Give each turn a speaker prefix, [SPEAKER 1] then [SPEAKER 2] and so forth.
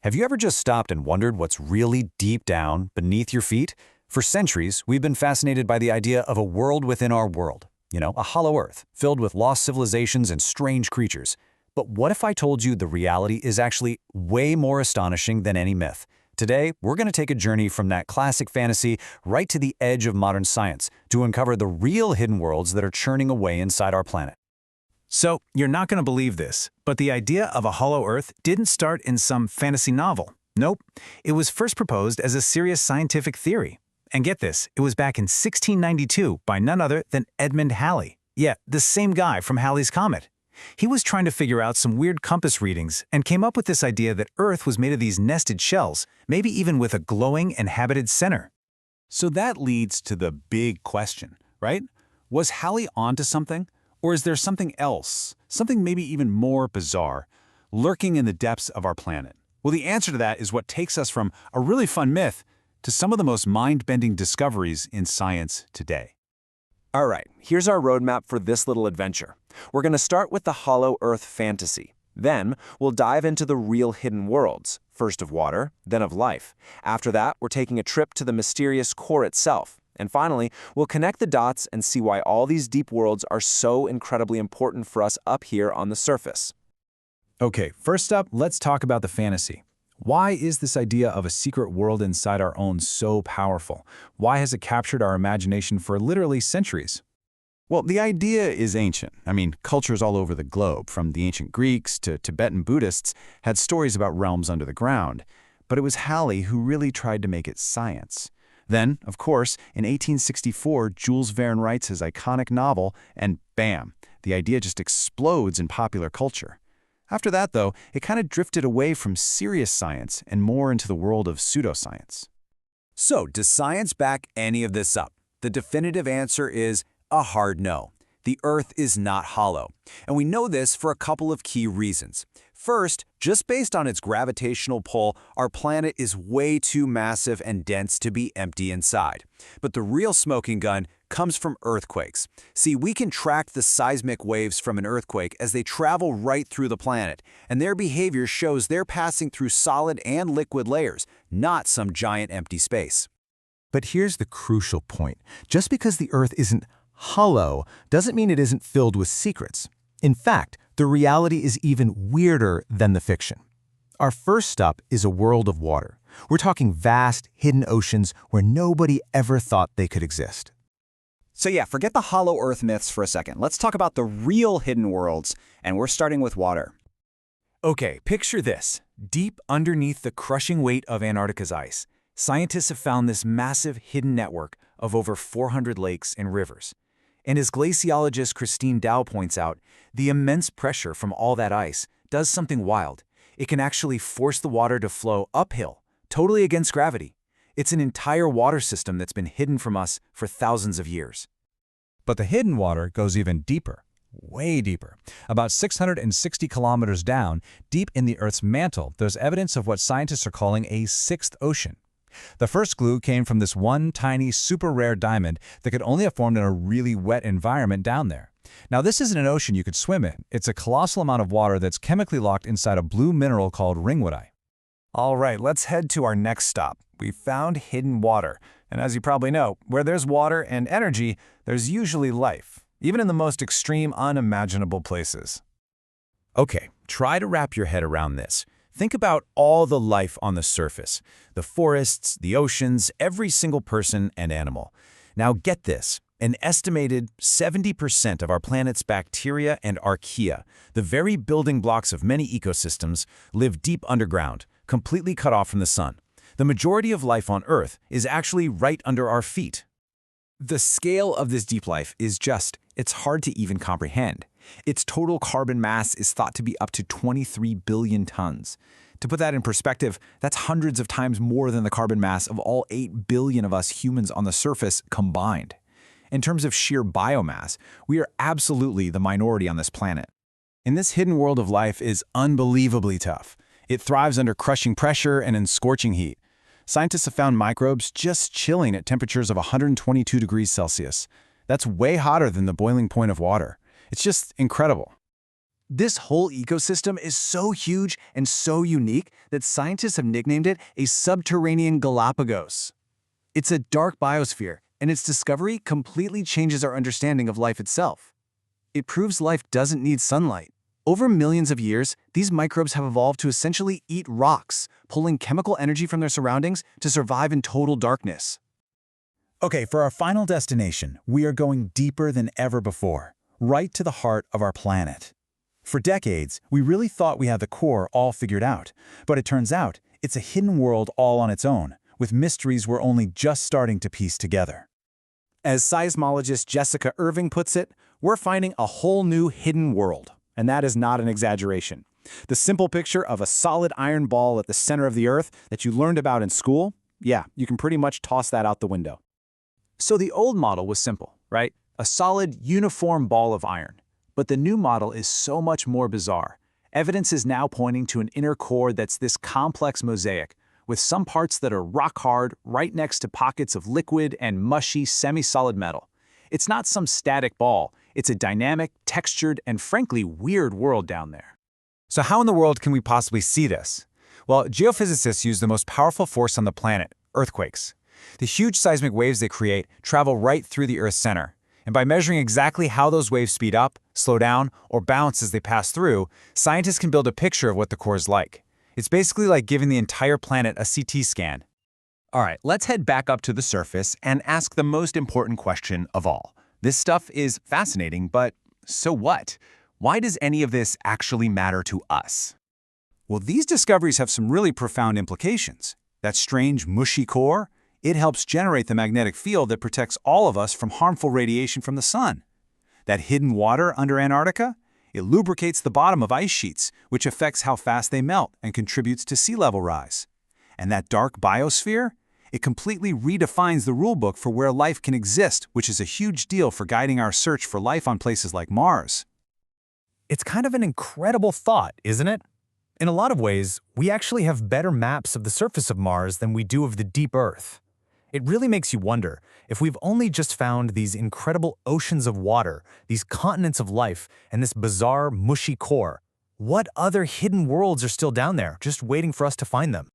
[SPEAKER 1] Have you ever just stopped and wondered what's really deep down beneath your feet? For centuries, we've been fascinated by the idea of a world within our world. A hollow earth, filled with lost civilizations and strange creatures. But what if I told you the reality is actually way more astonishing than any myth? Today, we're going to take a journey from that classic fantasy right to the edge of modern science to uncover the real hidden worlds that are churning away inside our planet.
[SPEAKER 2] So, you're not going to believe this, but the idea of a hollow Earth didn't start in some fantasy novel. Nope. It was first proposed as a serious scientific theory. And get this, it was back in 1692 by none other than Edmund Halley. Yeah, the same guy from Halley's Comet. He was trying to figure out some weird compass readings and came up with this idea that Earth was made of these nested shells, maybe even with a glowing inhabited center.
[SPEAKER 3] So that leads to the big question, right? Was Halley onto something? Or is there something else, something maybe even more bizarre, lurking in the depths of our planet? Well, the answer to that is what takes us from a really fun myth to some of the most mind-bending discoveries in science today.
[SPEAKER 4] All right, here's our roadmap for this little adventure. We're going to start with the hollow Earth fantasy. Then, we'll dive into the real hidden worlds, first of water, then of life. After that, we're taking a trip to the mysterious core itself. And finally, we'll connect the dots and see why all these deep worlds are so incredibly important for us up here on the surface.
[SPEAKER 3] Okay, first up, let's talk about the fantasy. Why is this idea of a secret world inside our own so powerful? Why has it captured our imagination for literally centuries? Well, the idea is ancient. Cultures all over the globe, from the ancient Greeks to Tibetan Buddhists, had stories about realms under the ground. But it was Halley who really tried to make it science. Then, of course, in 1864, Jules Verne writes his iconic novel, and bam, the idea just explodes in popular culture. After that, though, it kind of drifted away from serious science and more into the world of pseudoscience.
[SPEAKER 1] So, does science back any of this up? The definitive answer is a hard no. The Earth is not hollow, and we know this for a couple of key reasons. First, just based on its gravitational pull, our planet is way too massive and dense to be empty inside. But the real smoking gun comes from earthquakes. See, we can track the seismic waves from an earthquake as they travel right through the planet, and their behavior shows they're passing through solid and liquid layers, not some giant empty space.
[SPEAKER 5] But here's the crucial point. Just because the Earth isn't hollow doesn't mean it isn't filled with secrets. In fact, the reality is even weirder than the fiction. Our first stop is a world of water. We're talking vast, hidden oceans where nobody ever thought they could exist.
[SPEAKER 6] So yeah, forget the hollow Earth myths for a second. Let's talk about the real hidden worlds, and we're starting with water.
[SPEAKER 2] Okay, picture this. Deep underneath the crushing weight of Antarctica's ice, scientists have found this massive hidden network of over 400 lakes and rivers. And as glaciologist Christine Dow points out, the immense pressure from all that ice does something wild. It can actually force the water to flow uphill, totally against gravity. It's an entire water system that's been hidden from us for thousands of years.
[SPEAKER 7] But the hidden water goes even deeper, way deeper. About 660 kilometers down, deep in the Earth's mantle, there's evidence of what scientists are calling a sixth ocean. The first clue came from this one tiny, super rare diamond that could only have formed in a really wet environment down there. Now, this isn't an ocean you could swim in. It's a colossal amount of water that's chemically locked inside a blue mineral called ringwoodite.
[SPEAKER 2] All right, let's head to our next stop. We found hidden water. And as you probably know, where there's water and energy, there's usually life, even in the most extreme, unimaginable places.
[SPEAKER 1] Okay, try to wrap your head around this. Think about all the life on the surface, the forests, the oceans, every single person and animal. Now get this, an estimated 70% of our planet's bacteria and archaea, the very building blocks of many ecosystems, live deep underground, completely cut off from the sun. The majority of life on Earth is actually right under our feet.
[SPEAKER 2] The scale of this deep life is it's hard to even comprehend. Its total carbon mass is thought to be up to 23 billion tons. To put that in perspective, that's hundreds of times more than the carbon mass of all 8 billion of us humans on the surface combined. In terms of sheer biomass, we are absolutely the minority on this planet.
[SPEAKER 3] And this hidden world of life is unbelievably tough. It thrives under crushing pressure and in scorching heat. Scientists have found microbes just chilling at temperatures of 122 degrees Celsius. That's way hotter than the boiling point of water. It's just incredible. This whole ecosystem is so huge and so unique that scientists have nicknamed it a subterranean Galapagos. It's a dark biosphere, and its discovery completely changes our understanding of life itself. It proves life doesn't need sunlight. Over millions of years, these microbes have evolved to essentially eat rocks, pulling chemical energy from their surroundings to survive in total darkness.
[SPEAKER 2] Okay, for our final destination, we are going deeper than ever before, right to the heart of our planet. For decades, we really thought we had the core all figured out, but it turns out it's a hidden world all on its own, with mysteries we're only just starting to piece together.
[SPEAKER 3] As seismologist Jessica Irving puts it, we're finding a whole new hidden world, and that is not an exaggeration. The simple picture of a solid iron ball at the center of the Earth that you learned about in school, yeah, you can pretty much toss that out the window.
[SPEAKER 2] So the old model was simple, right? A solid, uniform ball of iron. But the new model is so much more bizarre. Evidence is now pointing to an inner core that's this complex mosaic, with some parts that are rock hard right next to pockets of liquid and mushy semi-solid metal. It's not some static ball, it's a dynamic, textured, and frankly weird world down there.
[SPEAKER 4] So how in the world can we possibly see this? Well, geophysicists use the most powerful force on the planet, earthquakes. The huge seismic waves they create travel right through the Earth's center. And by measuring exactly how those waves speed up, slow down, or bounce as they pass through, scientists can build a picture of what the core is like. It's basically like giving the entire planet a CT scan.
[SPEAKER 8] All right, let's head back up to the surface and ask the most important question of all. This stuff is fascinating, but so what? Why does any of this actually matter to us?
[SPEAKER 1] Well, these discoveries have some really profound implications. That strange, mushy core, it helps generate the magnetic field that protects all of us from harmful radiation from the sun. That hidden water under Antarctica, it lubricates the bottom of ice sheets, which affects how fast they melt and contributes to sea level rise. And that dark biosphere, it completely redefines the rulebook for where life can exist, which is a huge deal for guiding our search for life on places like Mars.
[SPEAKER 5] It's kind of an incredible thought, isn't it? In a lot of ways, we actually have better maps of the surface of Mars than we do of the deep Earth. It really makes you wonder, if we've only just found these incredible oceans of water, these continents of life, and this bizarre, mushy core, what other hidden worlds are still down there, just waiting for us to find them?